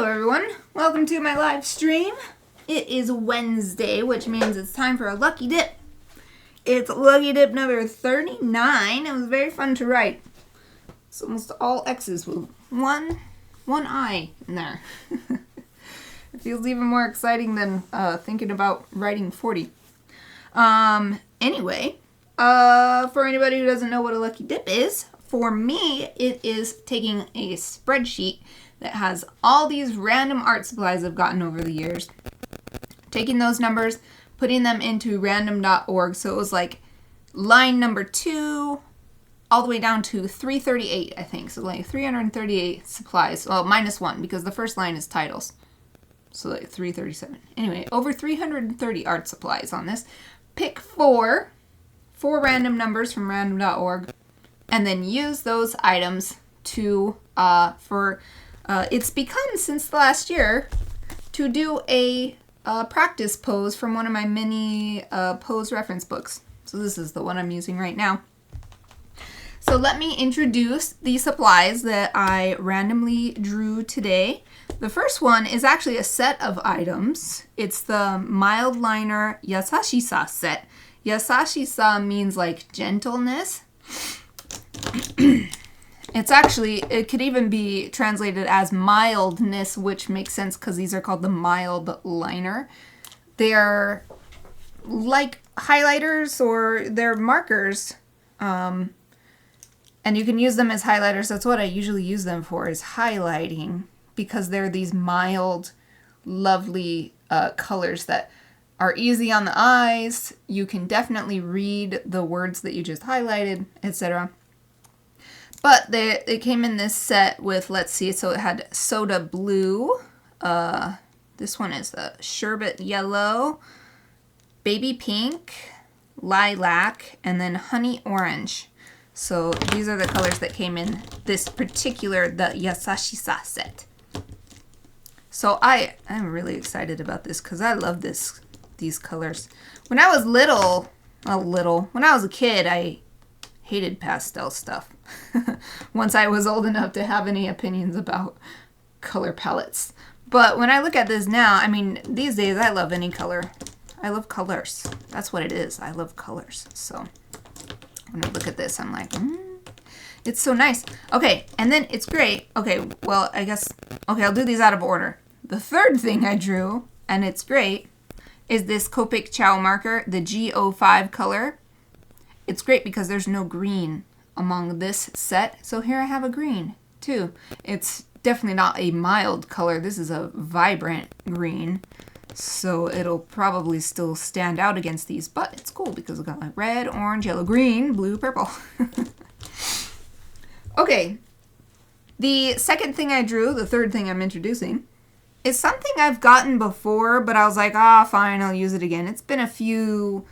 Hello everyone, welcome to my live stream. It is Wednesday, which means it's time for a lucky dip. It's lucky dip number 39. It was very fun to write. It's almost all X's with one I in there. It feels even more exciting than thinking about writing 40. Anyway, for anybody who doesn't know what a lucky dip is, for me, it is taking a spreadsheet that has all these random art supplies I've gotten over the years, taking those numbers, putting them into random.org. So it was like line number 2 all the way down to 338, I think. So like 338 supplies. Well, minus 1 because the first line is titles. So like 337. Anyway, over 330 art supplies on this. Pick four random numbers from random.org and then use those items to it's become since the last year to do a practice pose from one of my mini pose reference books. So this is the one I'm using right now. So let me introduce the supplies that I randomly drew today. The first one is actually a set of items. It's the mild liner Yasashi-sa set. Yasashi-sa means like gentleness. It could even be translated as mildness, which makes sense because these are called the mild liner. They're like highlighters or they're markers. And you can use them as highlighters. That's what I usually use them for, is highlighting, because they're these mild, lovely colors that are easy on the eyes. You can definitely read the words that you just highlighted, etc. But it came in this set with, let's see, so it had soda blue. This one is the sherbet yellow, baby pink, lilac, and then honey orange. So these are the colors that came in this particular, the Yasashi-sa set. So I'm really excited about this because I love these colors. When I was when I was a kid, I hated pastel stuff. Once I was old enough to have any opinions about color palettes. But when I look at this now, I mean, these days I love any color. I love colors. That's what it is. I love colors. So when I look at this, I'm like, it's so nice. Okay, and then it's great. Okay, well, I'll do these out of order. The third thing I drew, and it's great, is this Copic Chow marker, the G05 color. It's great because there's no green among this set. So here I have a green too. It's definitely not a mild color. This is a vibrant green. So it'll probably still stand out against these, but it's cool because I've got like red, orange, yellow, green, blue, purple. Okay. The second thing I drew, the third thing I'm introducing, is something I've gotten before, but I was like, fine, I'll use it again. It's been a few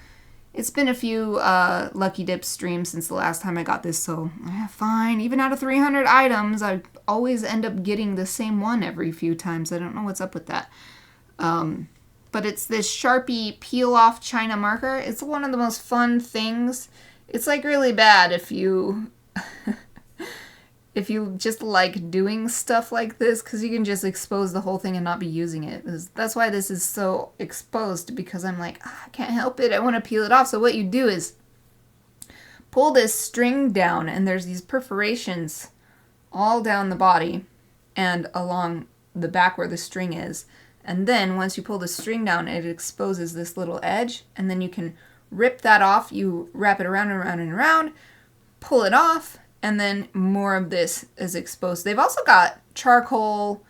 Lucky Dip streams since the last time I got this, so fine. Even out of 300 items, I always end up getting the same one every few times. I don't know what's up with that. But it's this Sharpie peel-off China marker. It's one of the most fun things. It's like really bad if you if you just like doing stuff like this, because you can just expose the whole thing and not be using it. That's why this is so exposed, because I'm like, I can't help it. I want to peel it off. So what you do is pull this string down, and there's these perforations all down the body and along the back where the string is. And then once you pull the string down, it exposes this little edge, and then you can rip that off. You wrap it around and around and around, pull it off, and then more of this is exposed. They've also got charcoal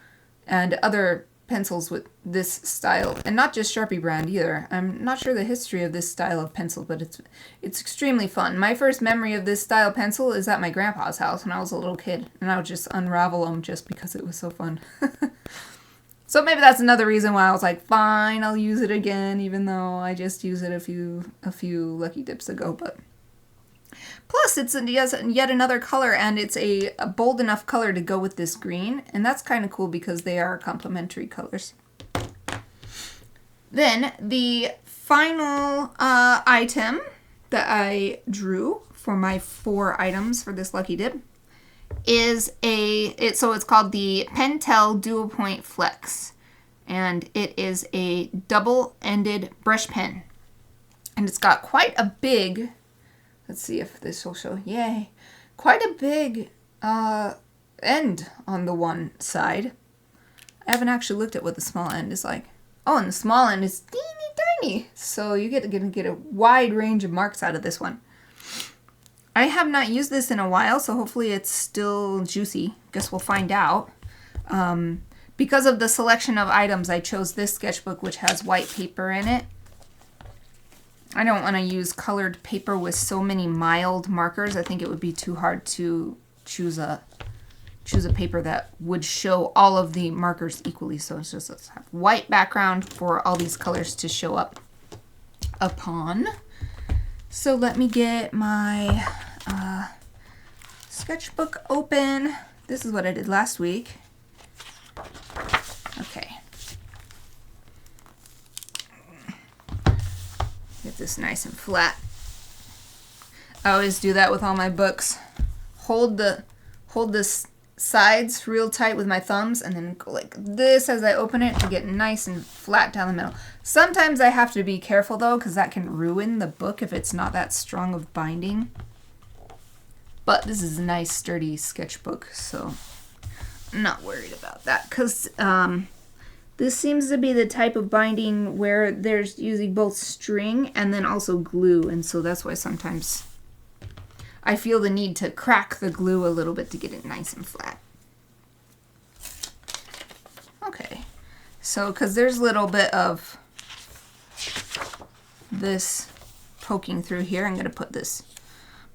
and other pencils with this style, and not just Sharpie brand either. I'm not sure the history of this style of pencil, but it's extremely fun. My first memory of this style pencil is at my grandpa's house when I was a little kid, and I would just unravel them just because it was so fun. So maybe that's another reason why I was like, fine, I'll use it again, even though I just used it a few Lucky Dips ago. But plus, it's yet another color, and it's a bold enough color to go with this green, and that's kind of cool because they are complementary colors. Then the final item that I drew for my 4 items for this Lucky Dip is so it's called the Pentel Dual Point Flex. And it is a double-ended brush pen. And it's got quite a big, let's see if this will show, yay, quite a big end on the one side. I haven't actually looked at what the small end is like. Oh, and the small end is teeny tiny. So you get a wide range of marks out of this one. I have not used this in a while, so hopefully it's still juicy. Guess we'll find out. Because of the selection of items, I chose this sketchbook, which has white paper in it. I don't want to use colored paper with so many mild markers. I think it would be too hard to choose a paper that would show all of the markers equally. So it's just, let's have white background for all these colors to show up upon. So let me get my sketchbook open. This is what I did last week. Okay. Get this nice and flat. I always do that with all my books. Hold the sides real tight with my thumbs and then go like this as I open it to get nice and flat down the middle. Sometimes I have to be careful though, because that can ruin the book if it's not that strong of binding. But this is a nice sturdy sketchbook, so I'm not worried about that, because this seems to be the type of binding where there's using both string and then also glue, and so that's why sometimes I feel the need to crack the glue a little bit to get it nice and flat. Okay, so because there's a little bit of this poking through here, I'm going to put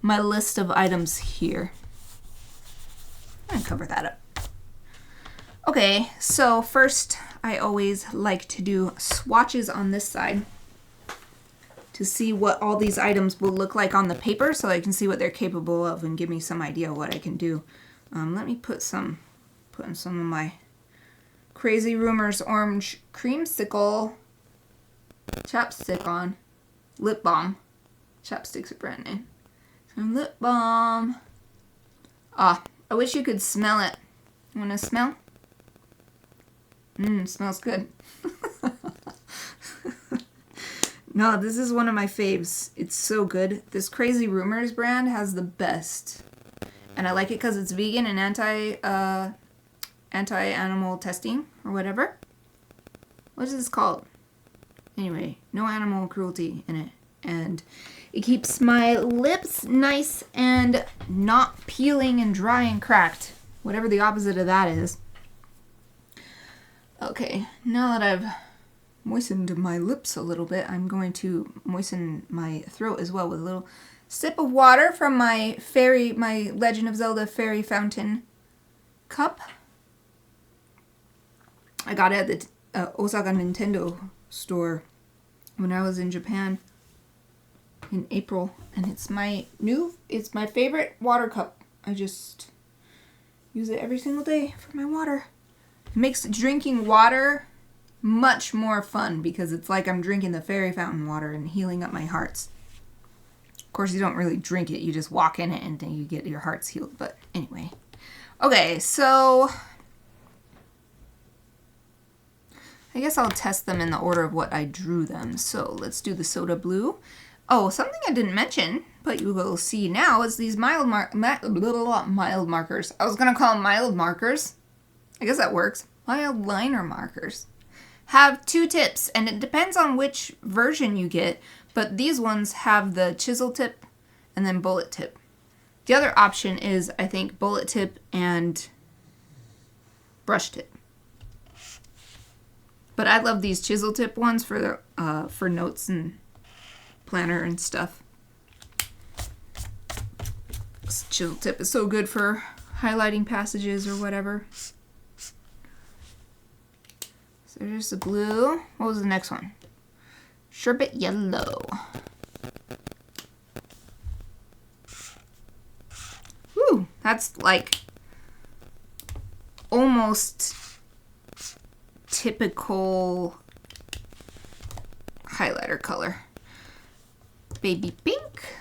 my list of items here. I'm going to cover that up. Okay, so first I always like to do swatches on this side to see what all these items will look like on the paper so I can see what they're capable of and give me some idea of what I can do. Let me put some of my Crazy Rumors orange creamsicle chapstick on. Lip balm. Chapsticks are brand name. Some lip balm. Ah, I wish you could smell it. You want to smell? Smells good. No, this is one of my faves. It's so good. This Crazy Rumors brand has the best. And I like it because it's vegan and anti-animal testing or whatever. What is this called? Anyway, no animal cruelty in it. And it keeps my lips nice and not peeling and dry and cracked. Whatever the opposite of that is. Okay, now that I've moistened my lips a little bit, I'm going to moisten my throat as well with a little sip of water from my Legend of Zelda fairy fountain cup. I got it at the Osaka Nintendo store when I was in Japan in April, and it's my favorite water cup. I just use it every single day for my water. It makes drinking water much more fun because it's like I'm drinking the fairy fountain water and healing up my hearts. Of course, you don't really drink it. You just walk in it and then you get your hearts healed. But anyway. Okay, so I guess I'll test them in the order of what I drew them. So let's do the soda blue. Oh, something I didn't mention, but you will see now, is these mild markers. I was going to call them mild markers. I guess that works. Mild liner markers. Have two tips, and it depends on which version you get, but these ones have the chisel tip and then bullet tip. The other option is, I think, bullet tip and brush tip. But I love these chisel tip ones for notes and planner and stuff. This chisel tip is so good for highlighting passages or whatever. So there's the blue. What was the next one? Sherbet yellow. Woo, that's like almost typical highlighter color. Baby pink.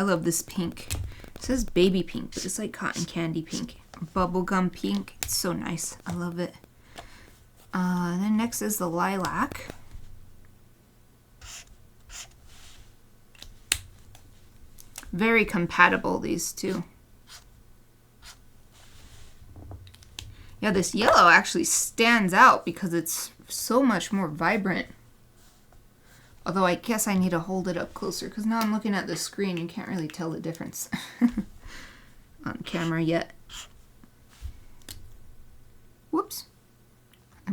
I love this pink. It says baby pink, but it's like cotton candy pink. Bubblegum pink. It's so nice. I love it. Then next is the lilac. Very compatible, these two. Yeah, this yellow actually stands out because it's so much more vibrant. Although I guess I need to hold it up closer because now I'm looking at the screen. You can't really tell the difference on camera yet. Whoops. I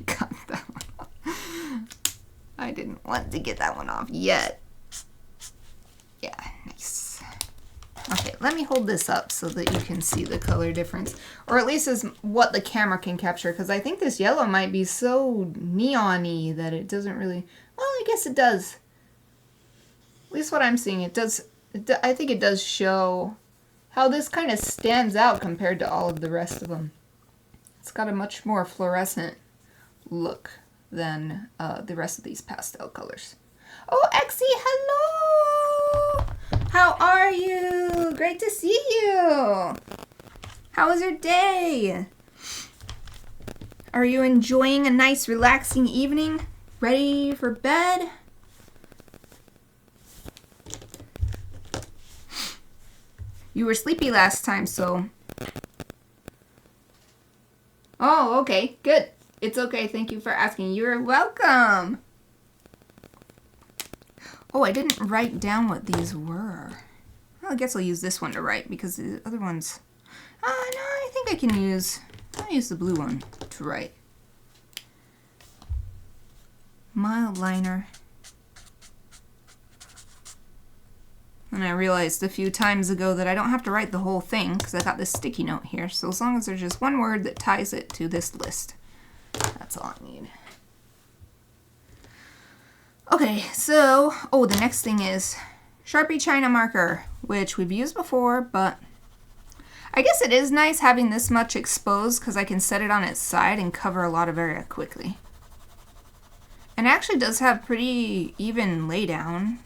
got that one off. I didn't want to get that one off yet. Yeah, nice. Okay, let me hold this up so that you can see the color difference. Or at least is what the camera can capture, because I think this yellow might be so neon-y that it doesn't really... Well, I guess it does. At least what I'm seeing, it does... I think it does show how this kind of stands out compared to all of the rest of them. It's got a much more fluorescent look than the rest of these pastel colors. Oh, Exie, hello! How are you? Great to see you. How was your day? Are you enjoying a nice relaxing evening? Ready for bed? You were sleepy last time, so... Oh, okay, good. It's okay, thank you for asking. You're welcome. Oh, I didn't write down what these were. Well, I guess I'll use this one to write because the other ones... no, I think I can use... I'll use the blue one to write. Mild liner. And I realized a few times ago that I don't have to write the whole thing because I got this sticky note here. So as long as there's just one word that ties it to this list, that's all I need. Okay, so, oh, the next thing is Sharpie China marker, which we've used before, but I guess it is nice having this much exposed because I can set it on its side and cover a lot of area quickly. And it actually does have pretty even laydown.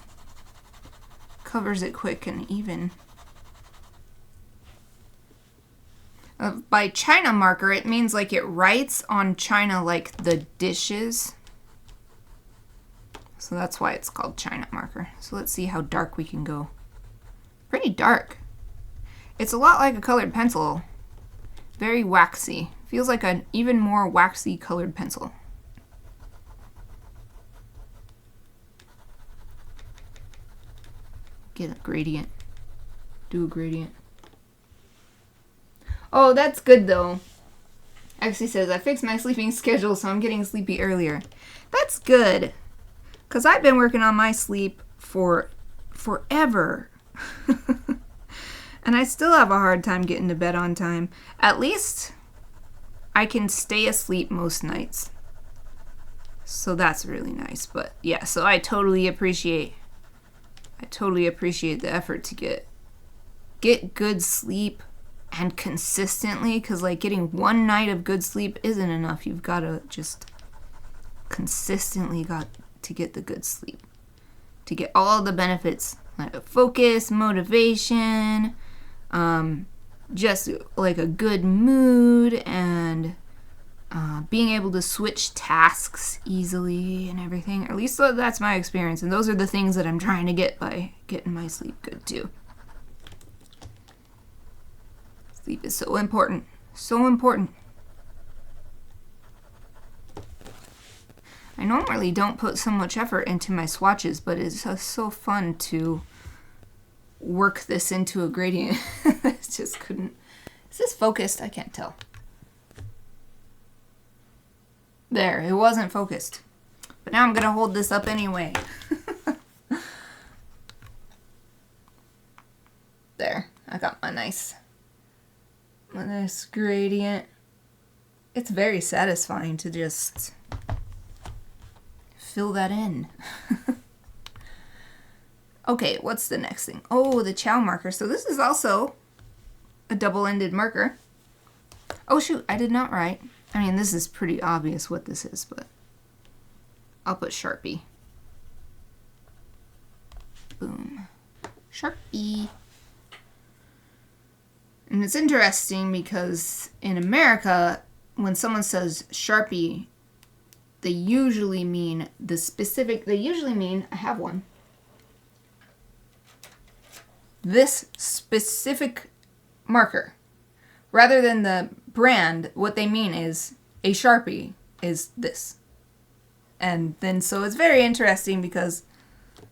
Covers it quick and even. By China marker, it means like it writes on China like the dishes. So that's why it's called China marker. So let's see how dark we can go. Pretty dark. It's a lot like a colored pencil. Very waxy. Feels like an even more waxy colored pencil. Get a gradient. Do a gradient. Oh, that's good though. Actually says, I fixed my sleeping schedule so I'm getting sleepy earlier. That's good. Because I've been working on my sleep for forever. And I still have a hard time getting to bed on time. At least I can stay asleep most nights. So that's really nice. But yeah, so I totally appreciate the effort to get good sleep and consistently, because like getting one night of good sleep isn't enough. You've got to just consistently got to get the good sleep to get all the benefits like focus, motivation, just like a good mood and being able to switch tasks easily and everything. At least that's my experience, and those are the things that I'm trying to get by getting my sleep good too. Sleep is so important. So important. I normally don't put so much effort into my swatches, but it's so fun to work this into a gradient. It just couldn't. Is this focused? I can't tell. There, it wasn't focused. But now I'm going to hold this up anyway. There, I got my nice gradient. It's very satisfying to just fill that in. Okay, what's the next thing? Oh, the Chow marker. So this is also a double-ended marker. Oh shoot, I did not write. I mean, this is pretty obvious what this is, but I'll put Sharpie. Boom. Sharpie. And it's interesting because in America, when someone says Sharpie, they usually mean I have one. This specific marker. Rather than the brand, what they mean is a Sharpie is this. And then so it's very interesting because,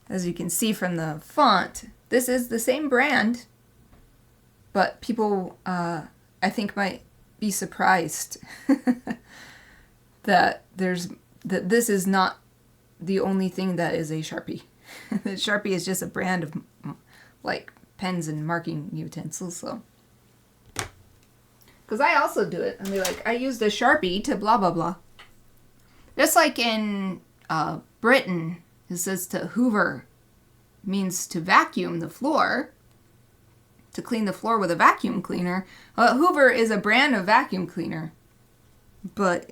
as you can see from the font, this is the same brand, but people, I think, might be surprised that this is not the only thing that is a Sharpie. The Sharpie is just a brand of like pens and marking utensils. So, because I also do it, and be like, I used a Sharpie to blah blah blah. Just like in Britain, it says to hoover means to vacuum the floor, to clean the floor with a vacuum cleaner. Hoover is a brand of vacuum cleaner, but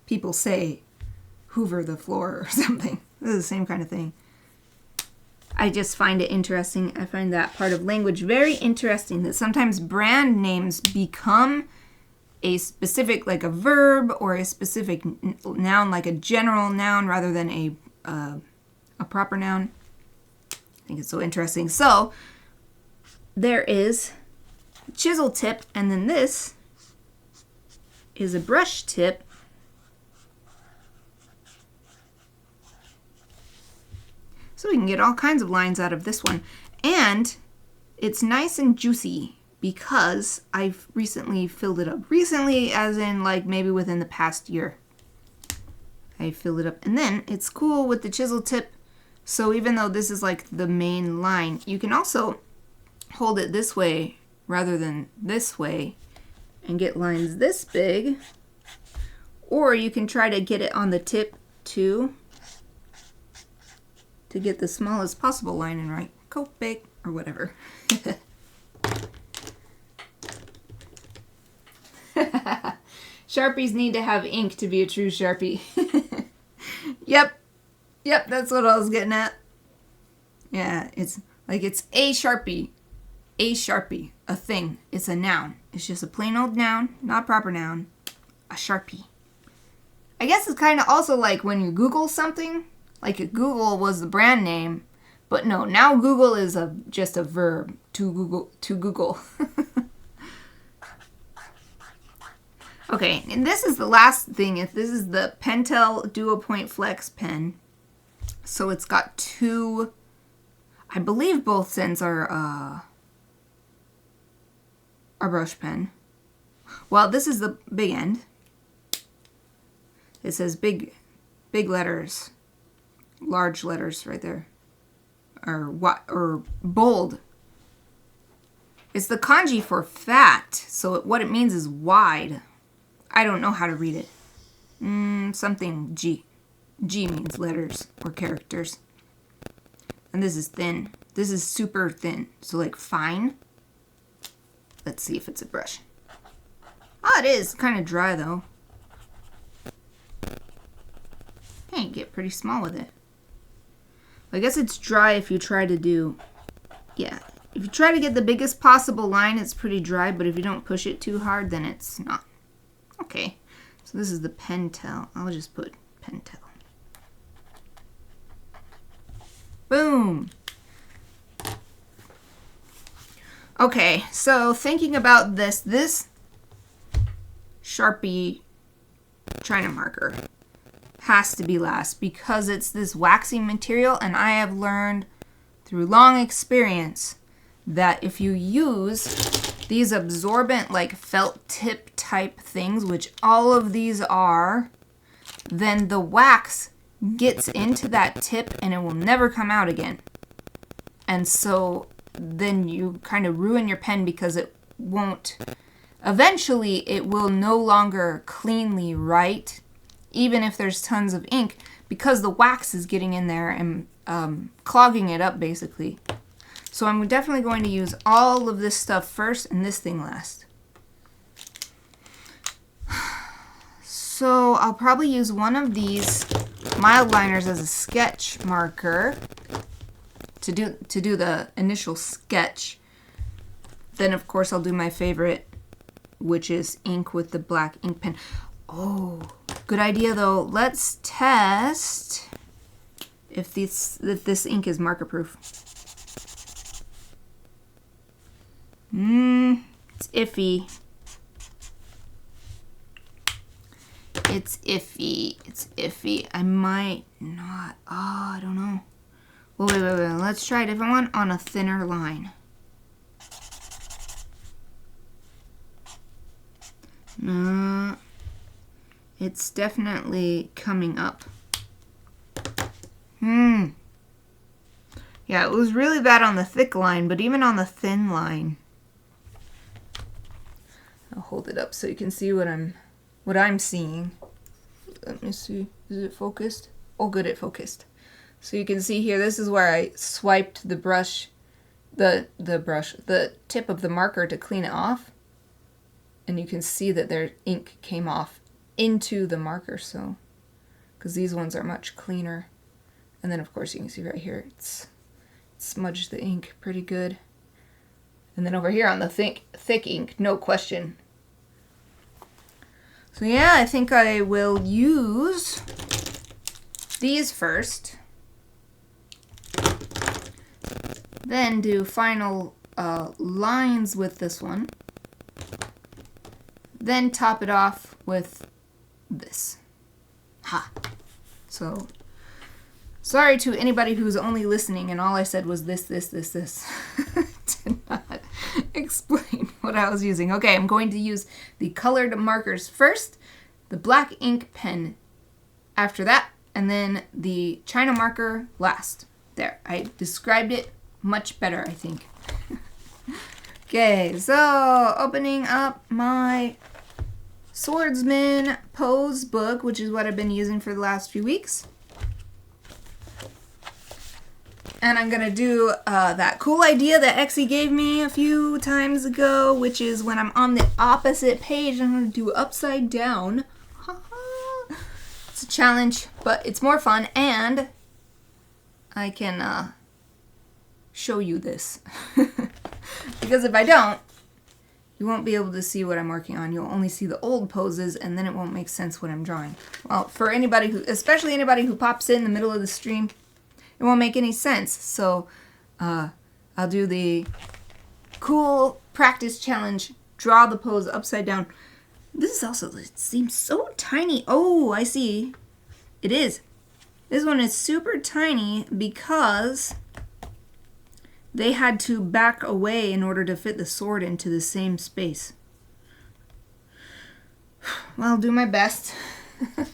people say hoover the floor or something. This is the same kind of thing. I just find it interesting. I find that part of language very interesting, that sometimes brand names become a specific, like a verb, or a specific noun, like a general noun, rather than a proper noun. I think it's so interesting. So there is chisel tip, and then this is a brush tip. So we can get all kinds of lines out of this one. And it's nice and juicy because I've recently filled it up. Recently, as in like maybe within the past year. I filled it up. And then it's cool with the chisel tip. So even though this is like the main line, you can also hold it this way rather than this way and get lines this big. Or you can try to get it on the tip too, to get the smallest possible line in, right? Go big or whatever. Sharpies need to have ink to be a true Sharpie. Yep, that's what I was getting at. Yeah, it's like it's a Sharpie, a thing. It's a noun. It's just a plain old noun, not a proper noun. A Sharpie. I guess it's kind of also like when you Google something. Like Google was the brand name, but no, now Google is just a verb, to Google. Okay, and this is the last thing. This is the Pentel Duo Point Flex pen. So it's got two, I believe both ends are brush pen. Well, this is the big end. It says big letters. Large letters right there, or bold. It's the kanji for fat, so what it means is wide. I don't know how to read it. Something G. G means letters or characters. And this is thin. This is super thin, so like fine. Let's see if it's a brush. Oh, it is kind of dry though. Hey, you get pretty small with it. I guess it's dry if you try to do, yeah. If you try to get the biggest possible line, it's pretty dry, but if you don't push it too hard, then it's not. Okay, so this is the Pentel. I'll just put Pentel. Boom. Okay, so thinking about this Sharpie China marker has to be last because it's this waxy material, and I have learned through long experience that if you use these absorbent like felt tip type things, which all of these are, then the wax gets into that tip and it will never come out again. And so then you kind of ruin your pen because it won't, eventually it will no longer cleanly write, even if there's tons of ink, because the wax is getting in there and clogging it up, basically. So I'm definitely going to use all of this stuff first and this thing last. So I'll probably use one of these mild liners as a sketch marker to do the initial sketch. Then of course I'll do my favorite, which is ink with the black ink pen. Oh, good idea though. Let's test if this ink is marker proof. It's iffy. It's iffy. It's iffy. I might not. Oh, I don't know. Well, wait. Let's try a different one on a thinner line. It's definitely coming up. Yeah, it was really bad on the thick line, but even on the thin line. I'll hold it up so you can see what I'm seeing. Let me see. Is it focused? Oh, good, it focused. So you can see here, this is where I swiped the brush, the tip of the marker to clean it off. And you can see that their ink came off into the marker, so, because these ones are much cleaner. And then of course you can see right here, it's smudged the ink pretty good. And then over here on the thick ink, no question. So yeah, I think I will use these first. Then do final lines with this one. Then top it off with this. Ha! So, sorry to anybody who's only listening and all I said was this. Did not explain what I was using. Okay, I'm going to use the colored markers first, the black ink pen after that, and then the China marker last. There, I described it much better, I think. Okay, so opening up my swordsman pose book, which is what I've been using for the last few weeks. And I'm gonna do that cool idea that Exie gave me a few times ago, which is when I'm on the opposite page, I'm gonna do upside down. It's a challenge, but it's more fun, and I can show you this. Because if I don't, you won't be able to see what I'm working on. You'll only see the old poses, and then it won't make sense what I'm drawing. Well, for anybody who, especially anybody who pops in the middle of the stream, it won't make any sense. So I'll do the cool practice challenge, draw the pose upside down. This is also, it seems so tiny. Oh, I see. It is. This one is super tiny because they had to back away in order to fit the sword into the same space. Well, I'll do my best.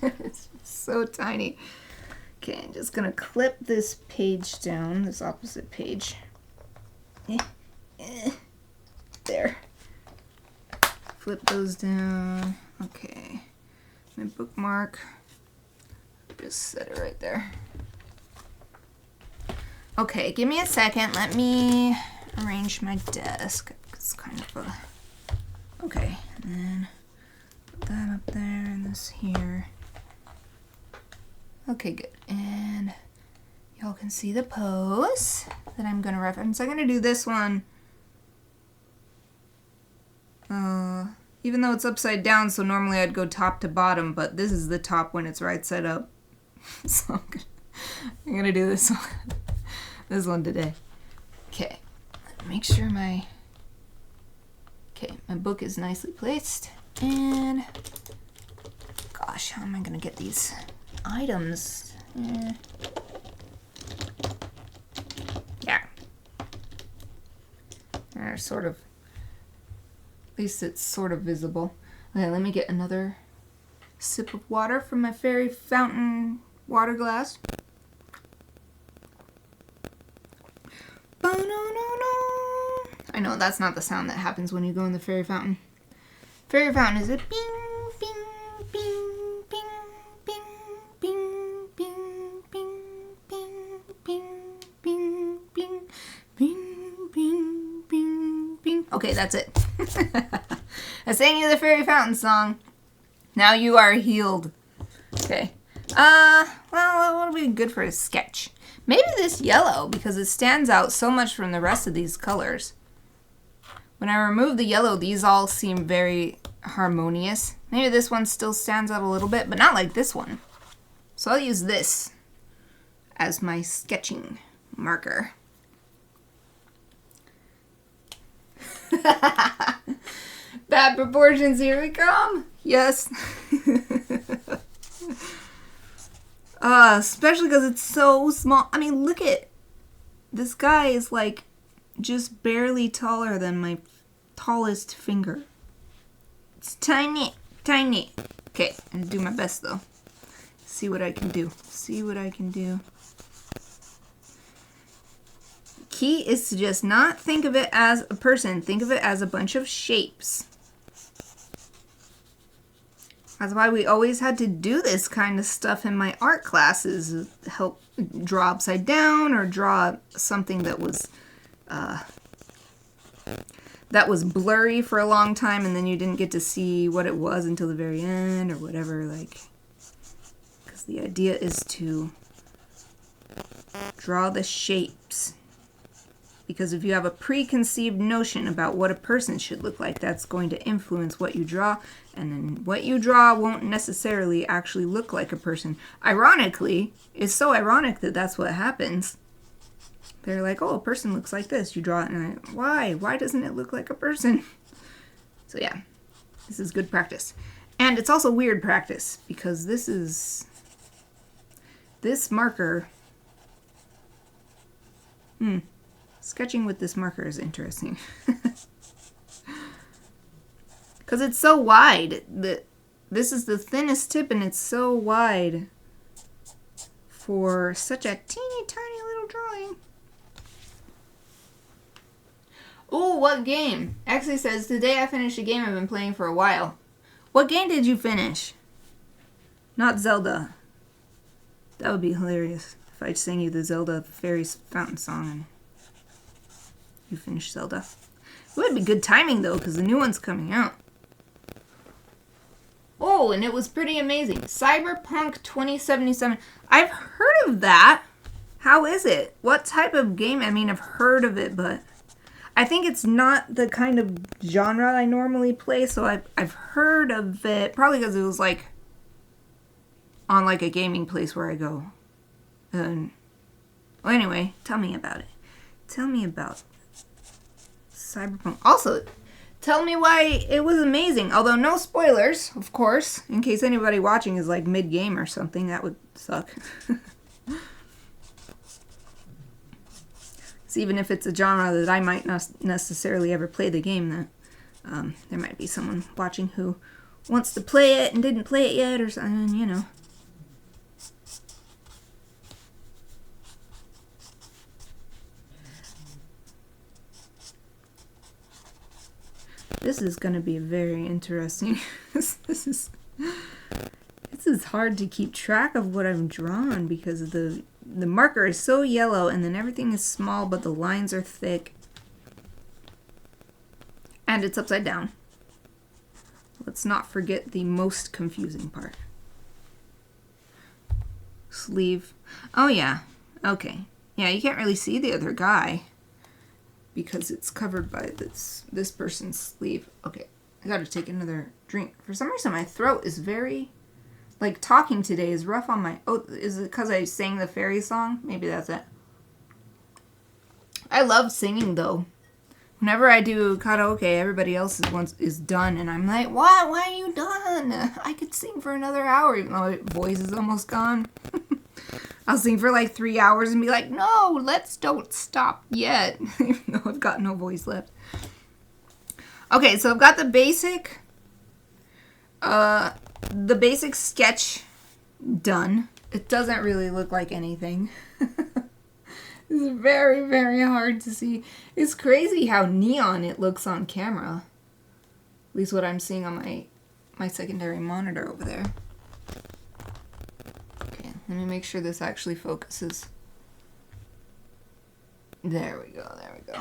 It's so tiny. Okay, I'm just gonna clip this page down, this opposite page. There. Flip those down. Okay. My bookmark. Just set it right there. Okay, give me a second. Let me arrange my desk. It's kind of a... Okay, and then put that up there and this here. Okay, good. And y'all can see the pose that I'm going to reference. I'm going to do this one. Even though it's upside down, so normally I'd go top to bottom, but this is the top when it's right side up. So I'm going to do this one. This one today. Okay, make sure my book is nicely placed, and gosh, how am I gonna get these items? Yeah, they're sort of, at least it's sort of visible. Okay, let me get another sip of water from my fairy fountain water glass. I know that's not the sound that happens when you go in the fairy fountain. Fairy fountain is a bing, bing, bing, bing, bing, bing, bing, bing, bing, bing, bing, bing, bing, bing, bing, bing. Okay, that's it. I sang you the fairy fountain song. Now you are healed. Okay, Well, what would be good for a sketch? Maybe this yellow, because it stands out so much from the rest of these colors. When I remove the yellow, these all seem very harmonious. Maybe this one still stands out a little bit, but not like this one. So I'll use this as my sketching marker. Bad proportions, here we come. Yes. Especially because it's so small. I mean, look at this guy is like just barely taller than my tallest finger. It's tiny, tiny. Okay, I'm gonna do my best though. See what I can do. See what I can do. Key is to just not think of it as a person. Think of it as a bunch of shapes. That's why we always had to do this kind of stuff in my art classes. Help draw upside down or draw something that was blurry for a long time and then you didn't get to see what it was until the very end or whatever. Like, because the idea is to draw the shapes. Because if you have a preconceived notion about what a person should look like, that's going to influence what you draw, and then what you draw won't necessarily actually look like a person. Ironically, it's so ironic that that's what happens. They're like, oh, a person looks like this. You draw it, and why? Why doesn't it look like a person? So yeah, this is good practice. And it's also weird practice, because this marker... Sketching with this marker is interesting. Because it's so wide. This is the thinnest tip and it's so wide for such a teeny tiny little drawing. Oh, what game? Actually says, today I finished a game I've been playing for a while. What game did you finish? Not Zelda. That would be hilarious if I sang you the Zelda Fairies Fountain song and you finish Zelda. It would be good timing though, because the new one's coming out. Oh, and it was pretty amazing. Cyberpunk 2077. I've heard of that. How is it? What type of game? I mean, I've heard of it, but I think it's not the kind of genre I normally play, so I've heard of it. Probably because it was like on like a gaming place where I go. Well, anyway, tell me about it. Tell me about Cyberpunk. Also, tell me why it was amazing. Although no spoilers, of course, in case anybody watching is like mid-game or something. That would suck. So even if it's a genre that I might not necessarily ever play the game, that there might be someone watching who wants to play it and didn't play it yet or something, you know. This is going to be very interesting. This is hard to keep track of what I've drawn because the marker is so yellow and then everything is small but the lines are thick. And it's upside down. Let's not forget the most confusing part. Sleeve. Oh yeah. Okay. Yeah, you can't really see the other guy because it's covered by this person's sleeve. Okay, I gotta take another drink. For some reason my throat is very, like, talking today is rough on my, oh, is it because I sang the fairy song? Maybe that's it. I love singing though. Whenever I do karaoke, everybody else is done and I'm like, why are you done? I could sing for another hour even though my voice is almost gone. I'll sing for like 3 hours and be like, no, don't stop yet. Even though I've got no voice left. Okay, so I've got the basic sketch done. It doesn't really look like anything. It's very, very hard to see. It's crazy how neon it looks on camera. At least what I'm seeing on my secondary monitor over there. Let me make sure this actually focuses. There we go, there we go.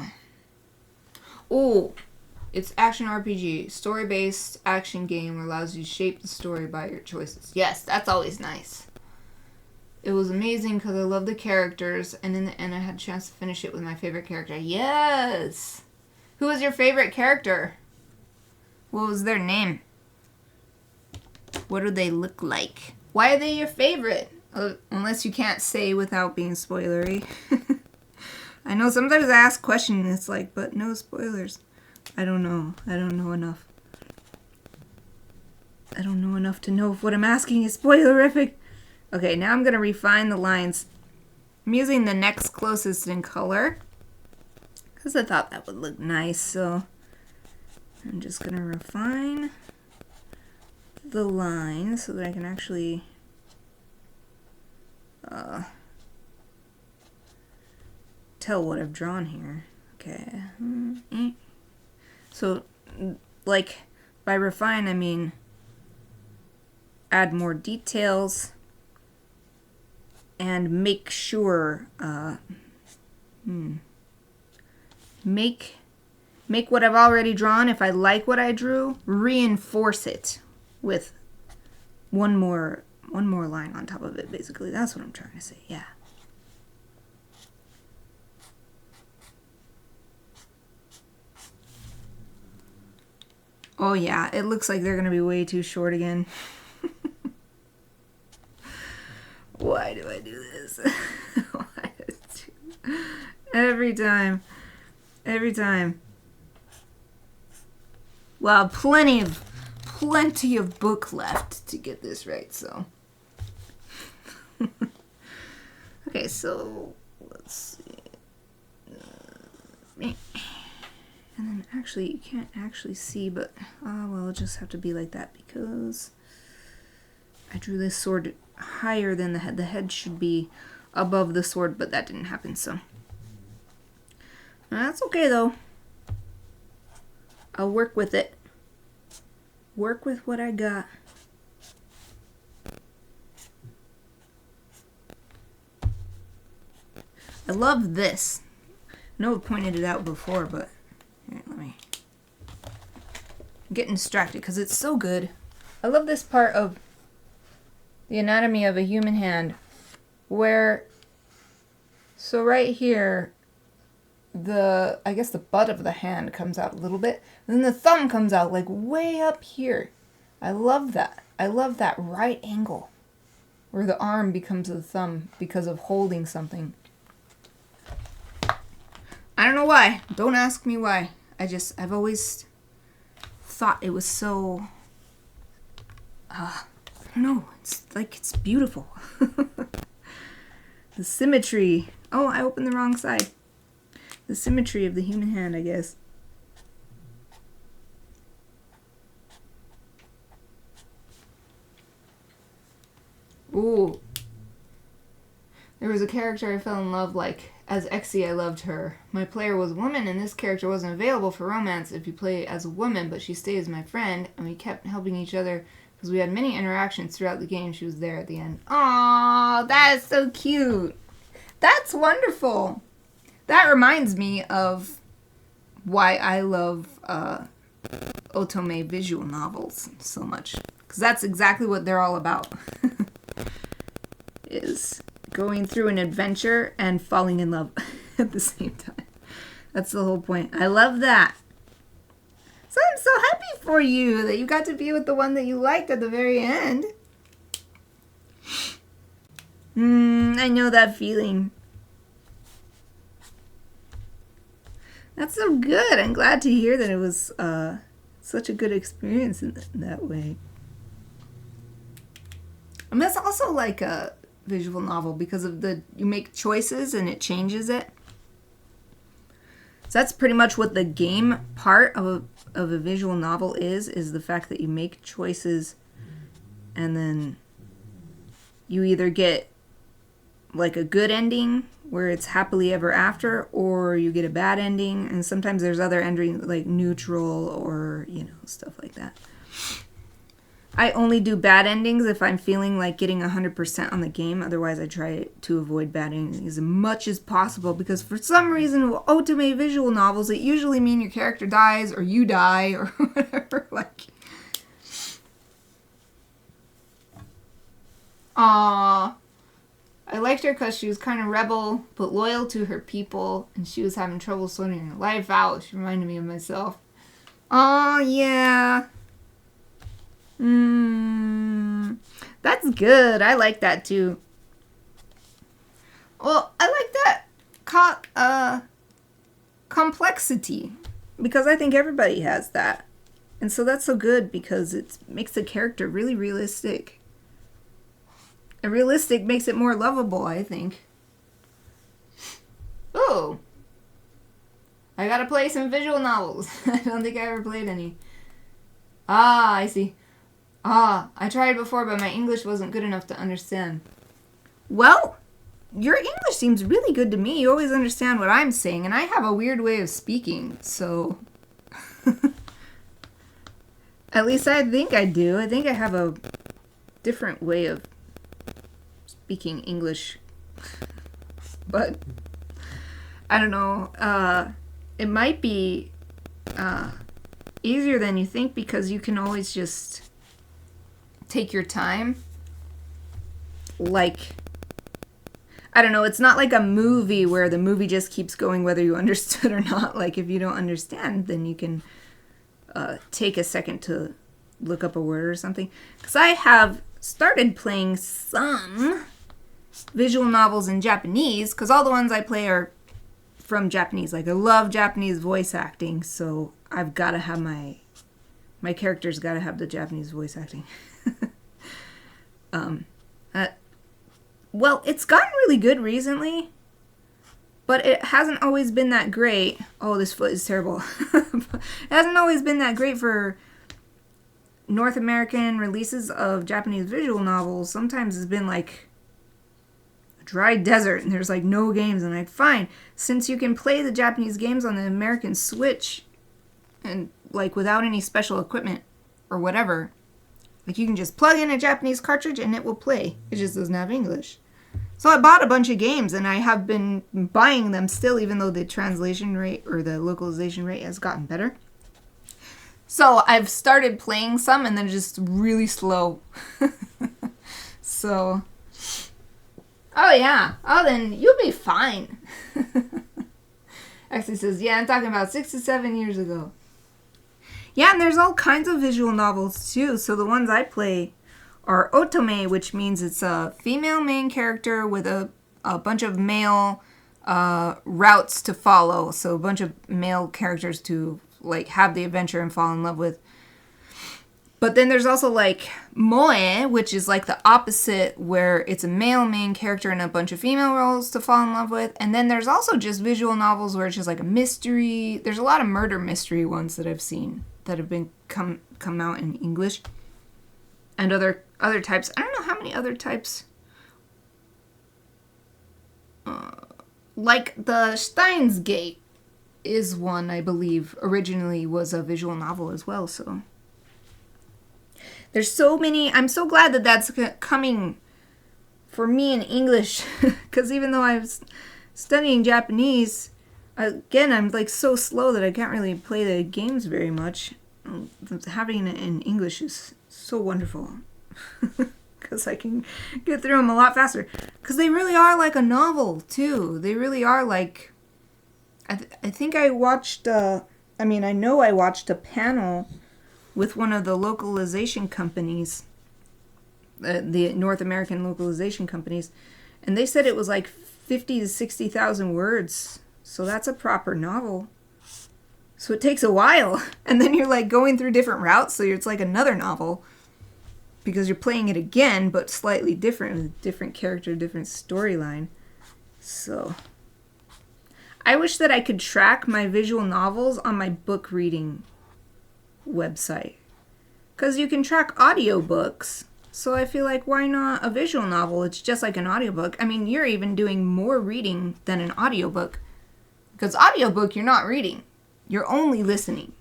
Oh, it's action RPG. Story-based action game allows you to shape the story by your choices. Yes, that's always nice. It was amazing because I love the characters, and in the end I had a chance to finish it with my favorite character. Yes! Who was your favorite character? What was their name? What do they look like? Why are they your favorite? Unless you can't say without being spoilery. I know sometimes I ask questions and it's like, but no spoilers. I don't know. I don't know enough. I don't know enough to know if what I'm asking is spoilerific. Okay, now I'm going to refine the lines. I'm using the next closest in color because I thought that would look nice, so I'm just going to refine the lines so that I can actually tell what I've drawn here. Okay. So, like, by refine, I mean add more details and make sure, make what I've already drawn, if I like what I drew, reinforce it with one more line on top of it, basically. That's what I'm trying to say, yeah. Oh yeah, it looks like they're gonna be way too short again. Why do I do this? Why do every time. Every time. Well, plenty of book left to get this right, so. Okay, so let's see. And then actually, you can't actually see, but, well, it'll just have to be like that because I drew this sword higher than the head. The head should be above the sword, but that didn't happen, so. That's okay, though. I'll work with it. Work with what I got. I love this. I know I've pointed it out before, but here, let me. I'm getting distracted because it's so good. I love this part of the anatomy of a human hand where, so right here, I guess the butt of the hand comes out a little bit, and then the thumb comes out like way up here. I love that. I love that right angle where the arm becomes the thumb because of holding something. I don't know why. Don't ask me why. I've always thought it was so, I don't know, it's beautiful. The symmetry. Oh, I opened the wrong side. The symmetry of the human hand, I guess. Ooh. There was a character I fell in love like. As Exie, I loved her. My player was a woman, and this character wasn't available for romance if you play as a woman, but she stayed as my friend, and we kept helping each other because we had many interactions throughout the game. She was there at the end. Aww, that is so cute. That's wonderful. That reminds me of why I love otome visual novels so much. Because that's exactly what they're all about. Is going through an adventure and falling in love at the same time. That's the whole point. I love that. So I'm so happy for you that you got to be with the one that you liked at the very end. I know that feeling. That's so good. I'm glad to hear that it was such a good experience in that way. And that's also like a visual novel because of you make choices and it changes it. So that's pretty much what the game part of a visual novel is the fact that you make choices and then you either get like a good ending where it's happily ever after, or you get a bad ending, and sometimes there's other endings like neutral or, stuff like that. I only do bad endings if I'm feeling like getting 100% on the game. Otherwise, I try to avoid bad endings as much as possible because for some reason, with otome visual novels, it usually means your character dies or you die or whatever. Like, aww. liked her because she was kind of rebel, but loyal to her people, and she was having trouble sorting her life out. She reminded me of myself. Oh, yeah. That's good. I like that, too. Well, I like that complexity, because I think everybody has that. And so that's so good, because it makes the character really realistic. And realistic makes it more lovable, I think. Oh. I gotta play some visual novels. I don't think I ever played any. Ah, I see. Ah, I tried before, but my English wasn't good enough to understand. Well, your English seems really good to me. You always understand what I'm saying, and I have a weird way of speaking, so... At least I think I do. I think I have a different way of speaking English. But, I don't know. It might be easier than you think, because you can always just take your time. Like, I don't know, it's not like a movie where the movie just keeps going whether you understood or not. Like, if you don't understand, then you can take a second to look up a word or something. Because I have started playing some visual novels in Japanese, because all the ones I play are from Japanese. Like, I love Japanese voice acting, so I've got to have my characters got to have the Japanese voice acting. Well, it's gotten really good recently, but it hasn't always been that great. Oh, this foot is terrible. It hasn't always been that great for North American releases of Japanese visual novels. Sometimes it's been like a dry desert and there's like no games. And I'm like, fine, since you can play the Japanese games on the American Switch and like without any special equipment or whatever, like you can just plug in a Japanese cartridge and it will play. It just doesn't have English. So I bought a bunch of games, and I have been buying them still, even though the translation rate or the localization rate has gotten better. So I've started playing some, and they're just really slow. So, oh yeah. Oh, then you'll be fine. Actually says, yeah, I'm talking about 6 to 7 years ago. Yeah, and there's all kinds of visual novels, too. So the ones I play are otome, which means it's a female main character with a bunch of male routes to follow. So a bunch of male characters to like have the adventure and fall in love with. But then there's also like moe, which is like the opposite, where it's a male main character and a bunch of female roles to fall in love with. And then there's also just visual novels where it's just like a mystery. There's a lot of murder mystery ones that I've seen that have been come out in English. And other types. I don't know how many other types. Like the Steins Gate is one, I believe, originally was a visual novel as well. So there's so many. I'm so glad that that's coming for me in English. Because even though I was studying Japanese, again, I'm like so slow that I can't really play the games very much. Having it in English is so wonderful. Because I can get through them a lot faster. Because they really are like a novel, too. They really are like... I think I watched... I know I watched a panel with one of the localization companies. The North American localization companies. And they said it was like 50 to 60,000 words. So that's a proper novel. So it takes a while. And then you're like going through different routes. So it's like another novel. Because you're playing it again, but slightly different, with different character, different storyline. So, I wish that I could track my visual novels on my book reading website. Because you can track audiobooks. So I feel like, why not a visual novel? It's just like an audiobook. I mean, you're even doing more reading than an audiobook. Because audiobook, you're not reading. You're only listening.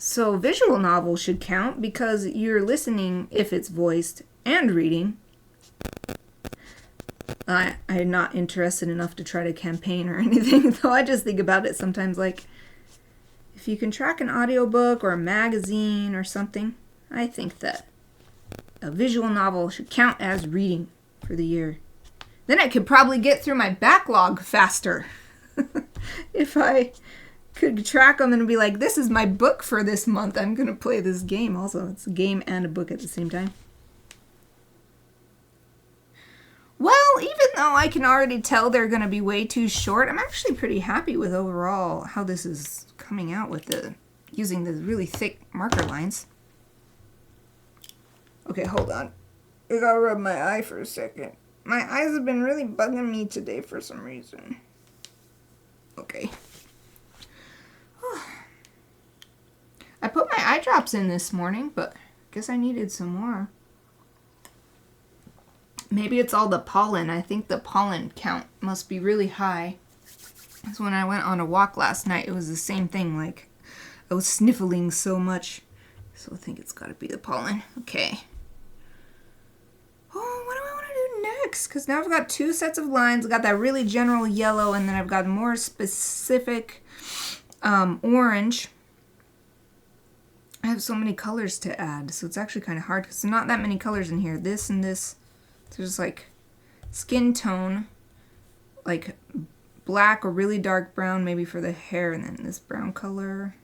So visual novel should count because you're listening if it's voiced and reading. I'm not interested enough to try to campaign or anything, though I just think about it sometimes, like, if you can track an audiobook or a magazine or something, I think that a visual novel should count as reading. for the year. Then I could probably get through my backlog faster. If I could track them and be like, this is my book for this month. I'm going to play this game also. It's a game and a book at the same time. Well, even though I can already tell they're going to be way too short, I'm actually pretty happy with overall how this is coming out with using the really thick marker lines. Okay, hold on. I gotta rub my eye for a second. My eyes have been really bugging me today for some reason. Okay. I put my eye drops in this morning, but I guess I needed some more. Maybe it's all the pollen. I think the pollen count must be really high. Because when I went on a walk last night, it was the same thing. Like, I was sniffling so much. So I think it's got to be the pollen. Okay. Oh, what do I want to do next? Because now I've got 2 sets of lines. I've got that really general yellow, and then I've got more specific orange. I have so many colors to add, so it's actually kind of hard because there's not that many colors in here. This and this. There's like skin tone, like black or really dark brown maybe for the hair, and then this brown color.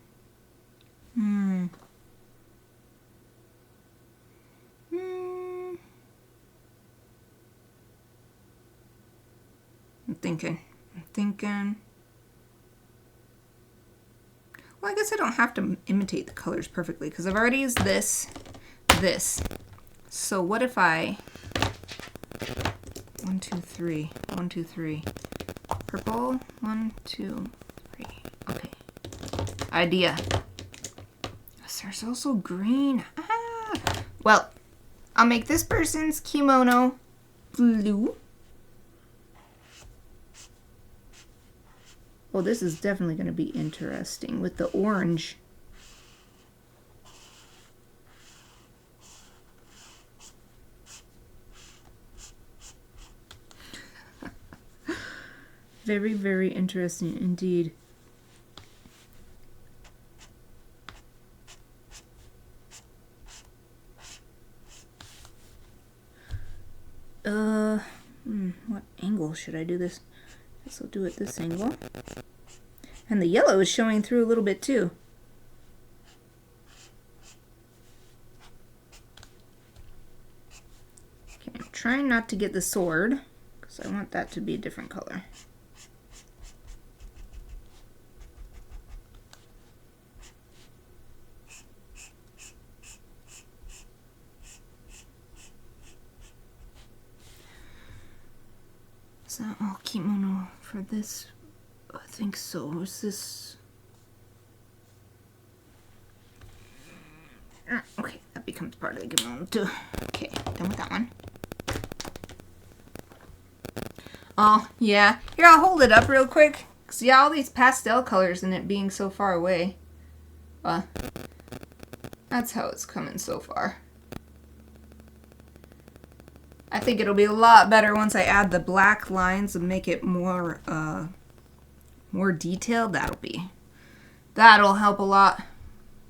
I'm thinking. Well, I guess I don't have to imitate the colors perfectly because I've already used this. So what if I... 1, 2, 3. 1, 2, 3. Purple. 1, 2, 3. Okay. Idea. There's also green. Well, I'll make this person's kimono blue. Oh, this is definitely going to be interesting with the orange. Very, very interesting indeed. What angle should I do this? I guess I'll do it this angle. And the yellow is showing through a little bit too. Okay, I'm trying not to get the sword because I want that to be a different color. Is that all kimono for this? I think so. Is this... Okay, that becomes part of the kimono too. Okay, done with that one. Oh, yeah. Here, I'll hold it up real quick. Because, yeah, all these pastel colors and it being so far away. That's how it's coming so far. I think it'll be a lot better once I add the black lines and make it more detailed. That'll help a lot.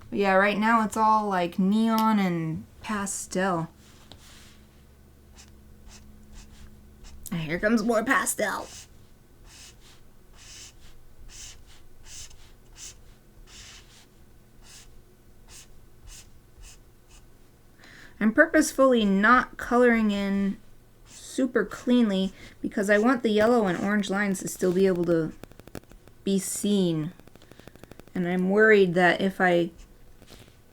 But yeah, right now it's all like neon and pastel. And here comes more pastel. I'm purposefully not coloring in super cleanly because I want the yellow and orange lines to still be able to be seen. And I'm worried that if I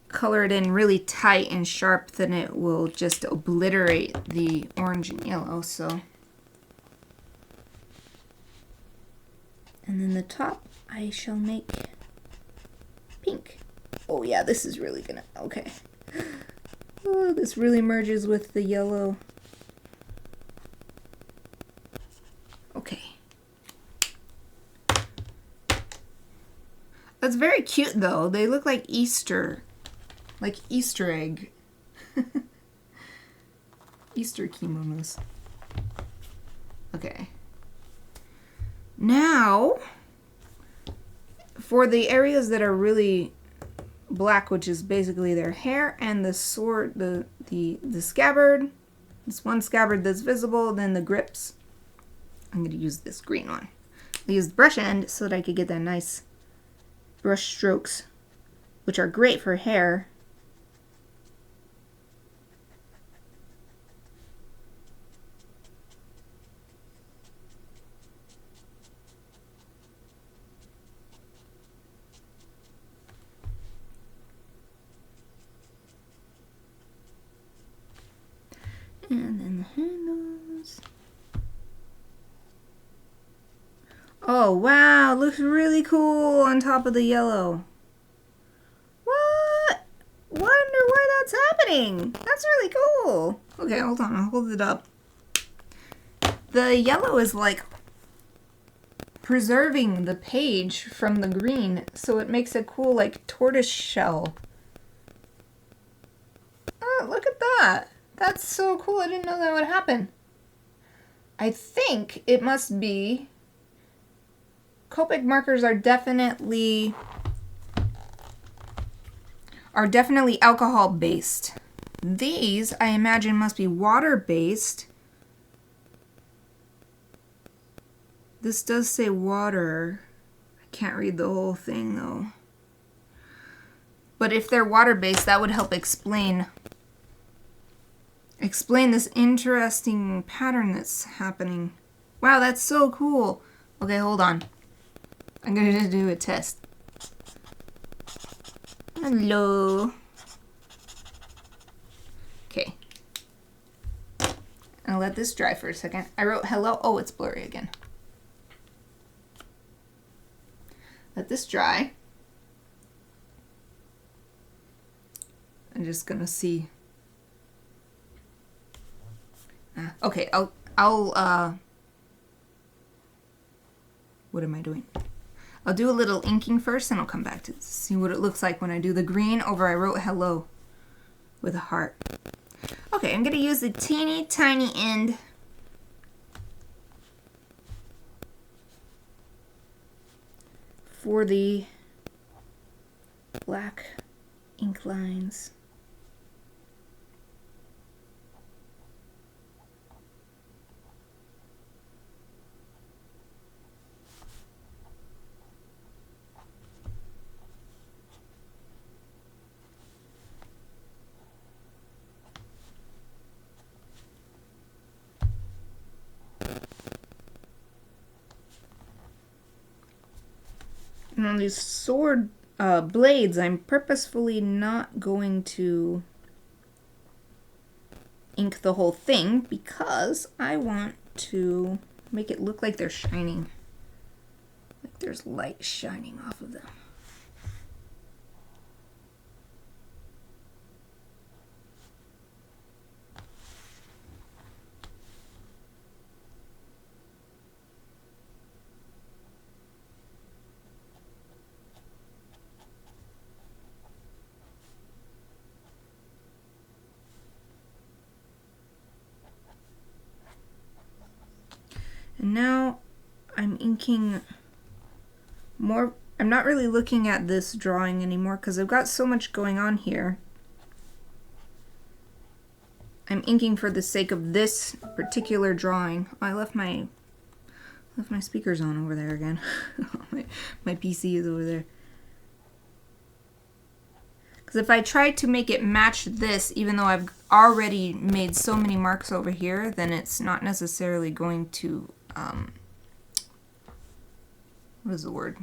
color it in really tight and sharp, then it will just obliterate the orange and yellow. So, and then the top I shall make pink. Oh yeah, this is really gonna, okay. Oh, this really merges with the yellow. Okay. That's very cute though. They look like Easter egg. Easter kimonos. Okay. Now, for the areas that are really black, which is basically their hair and the sword, the scabbard, This one scabbard that's visible, then the grips. I'm going to use this green one. I used the brush end so that I could get that nice brush strokes, which are great for hair. And then the handles. Oh wow, looks really cool on top of the yellow. What? Wonder why that's happening. That's really cool. Okay, hold on, I'll hold it up. The yellow is like preserving the page from the green, so it makes a cool like tortoise shell. Oh, look at that. That's so cool. I didn't know that would happen. I think it must be... Copic markers are definitely alcohol based. These, I imagine, must be water based. This does say water. I can't read the whole thing though. But if they're water based, that would help explain this interesting pattern that's happening. Wow, that's so cool. Okay, hold on. I'm gonna do a test. Hello. Okay. I'll let this dry for a second. I wrote hello. Oh, it's blurry again. Let this dry. I'm just gonna see. Okay, I'll what am I doing? I'll do a little inking first and I'll come back to see what it looks like when I do the green over I wrote hello with a heart. Okay, I'm gonna use the teeny tiny end for the black ink lines. And on these sword blades, I'm purposefully not going to ink the whole thing because I want to make it look like they're shining. Like there's light shining off of them. And now I'm inking more. I'm not really looking at this drawing anymore because I've got so much going on here. I'm inking for the sake of this particular drawing. Oh, I left my speakers on over there again. my PC is over there. Because if I try to make it match this, even though I've already made so many marks over here, then it's not necessarily going to, what is the word?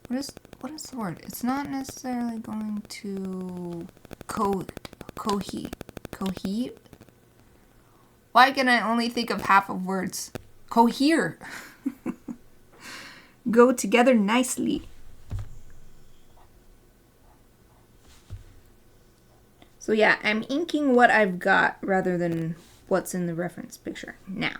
What is the word? It's not necessarily going to cohere. Why can I only think of half of words? Cohere. Go together nicely. So yeah, I'm inking what I've got rather than what's in the reference picture now.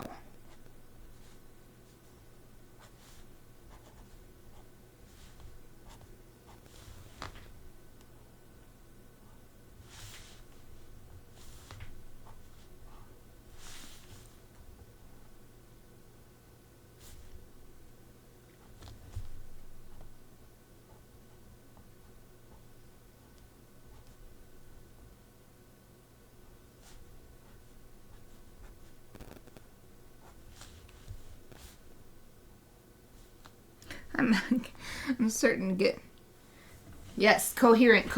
I'm starting to get, yes, coherent.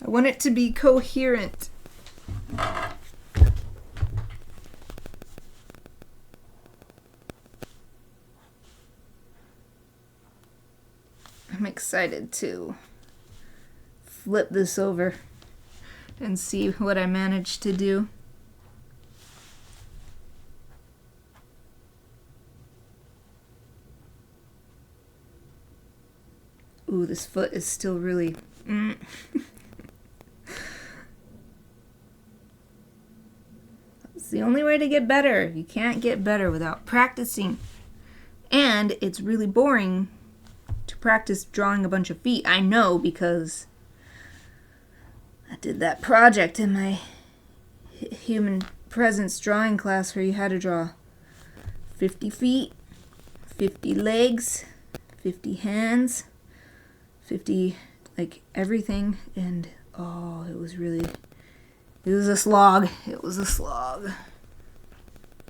I want it to be coherent. I'm excited to flip this over and see what I managed to do. Ooh, this foot is still really... It's the only way to get better. You can't get better without practicing. And it's really boring to practice drawing a bunch of feet. I know, because I did that project in my human presence drawing class where you had to draw 50 feet, 50 legs, 50 hands, 50, like, everything, and oh, it was a slog. It was a slog.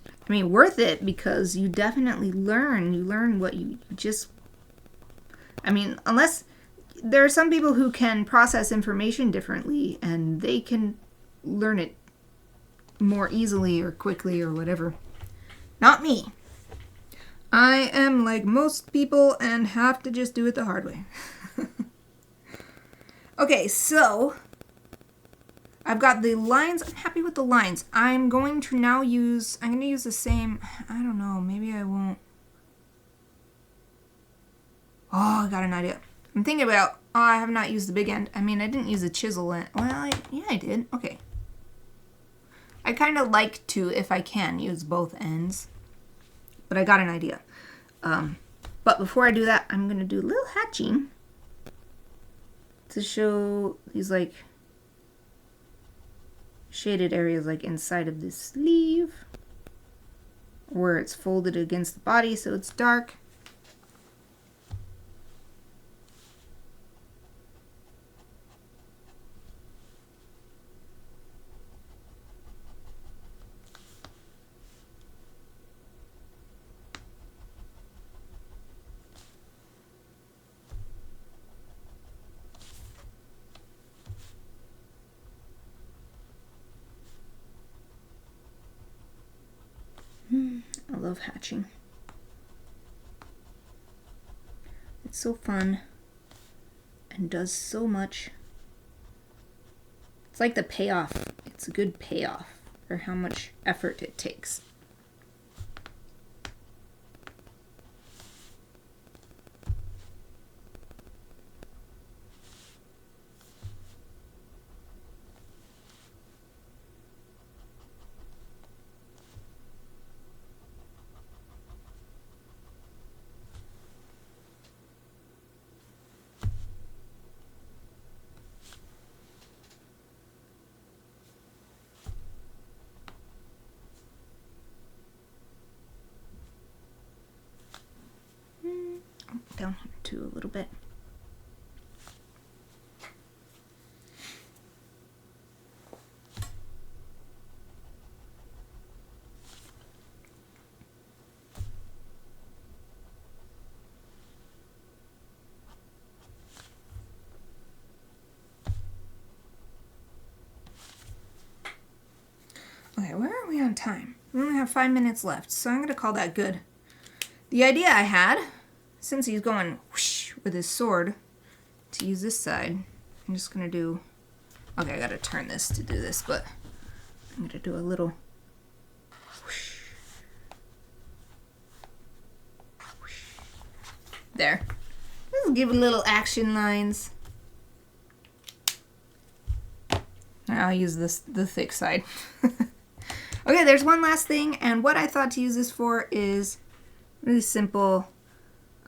I mean, worth it, because you definitely learn. You learn what you just... I mean, unless... There are some people who can process information differently, and they can learn it more easily or quickly or whatever. Not me. I am like most people and have to just do it the hard way. Okay, so I've got the lines. I'm happy with the lines. I'm going to use the same, I don't know, maybe I won't. Oh, I got an idea. I'm thinking about, I have not used the big end. I mean, I didn't use the chisel end. Well, yeah, I did. Okay. I kind of like to, if I can, use both ends. But I got an idea. But before I do that, I'm going to do a little hatching to show these, like, shaded areas, like, inside of this sleeve, where it's folded against the body so it's dark. I love hatching. It's so fun and does so much. It's like the payoff. It's a good payoff for how much effort it takes. Down here too a little bit. Okay, where are we on time? We only have 5 minutes left, so I'm going to call that good. The idea I had, since he's going whoosh with his sword, to use this side, I'm just going to do... Okay, I got to turn this to do this, but I'm going to do a little... Whoosh, whoosh. There. Let's give it little action lines. I'll use the thick side. Okay, there's one last thing, and what I thought to use this for is really simple.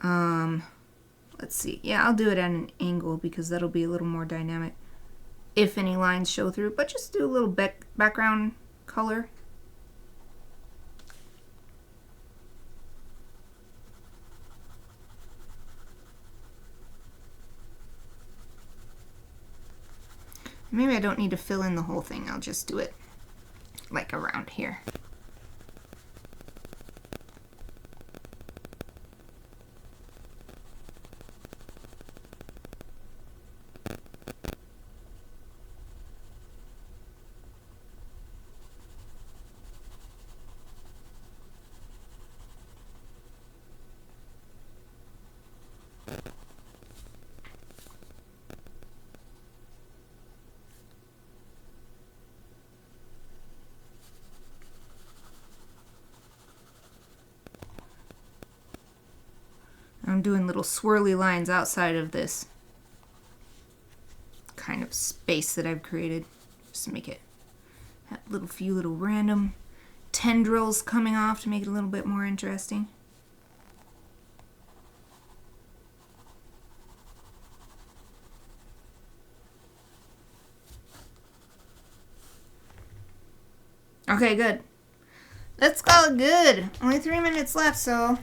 Let's see. Yeah, I'll do it at an angle because that'll be a little more dynamic if any lines show through, but just do a little background color. Maybe I don't need to fill in the whole thing. I'll just do it like around here. I'm doing little swirly lines outside of this kind of space that I've created. Just to make it have few little random tendrils coming off to make it a little bit more interesting. Okay, good. Let's call it good. Only 3 minutes left, so.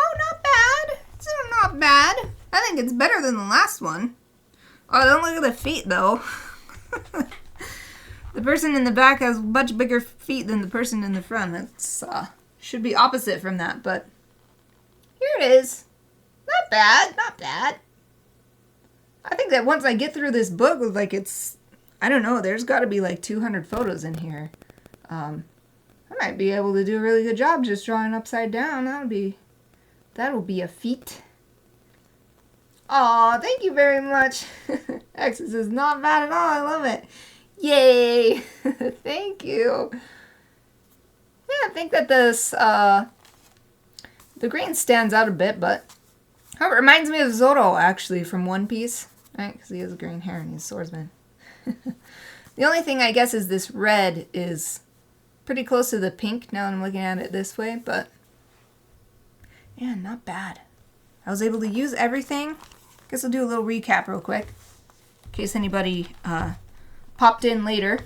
Oh, not bad. It's not bad. I think it's better than the last one. Oh, don't look at the feet, though. The person in the back has much bigger feet than the person in the front. That's should be opposite from that, but here it is. Not bad, not bad. I think that once I get through this book, like I don't know, there's got to be like 200 photos in here. I might be able to do a really good job just drawing upside down. That'll be a feat. Aw, thank you very much. X's is not bad at all. I love it. Yay. Thank you. Yeah, I think that this, the green stands out a bit, but it reminds me of Zoro, actually, from One Piece. Right? Because he has green hair and he's a swordsman. The only thing, I guess, is this red is pretty close to the pink now that I'm looking at it this way, but yeah, not bad. I was able to use everything. Guess I'll do a little recap real quick in case anybody popped in later.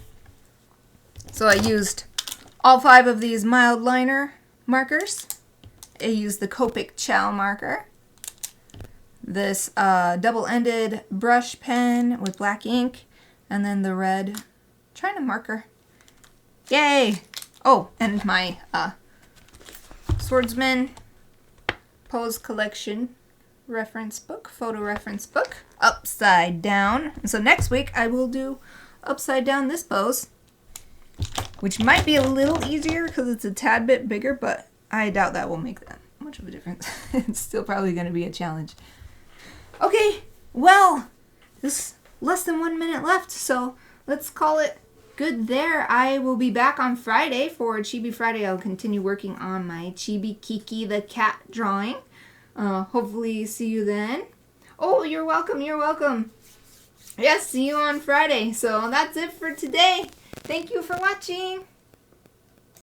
So I used all 5 of these mild liner markers. I used the Copic Chow marker, this double-ended brush pen with black ink, and then the red China marker. Yay! Oh, and my Swordsman Pose Collection reference book, photo reference book, upside down. And so next week I will do upside down this pose, which might be a little easier because it's a tad bit bigger, but I doubt that will make that much of a difference. It's still probably going to be a challenge. Okay, well, there's less than 1 minute left, so let's call it good there. I will be back on Friday for Chibi Friday. I'll continue working on my Chibi Kiki the cat drawing. Hopefully see you then. Oh, you're welcome, you're welcome. Yes, see you on Friday. So that's it for today. Thank you for watching.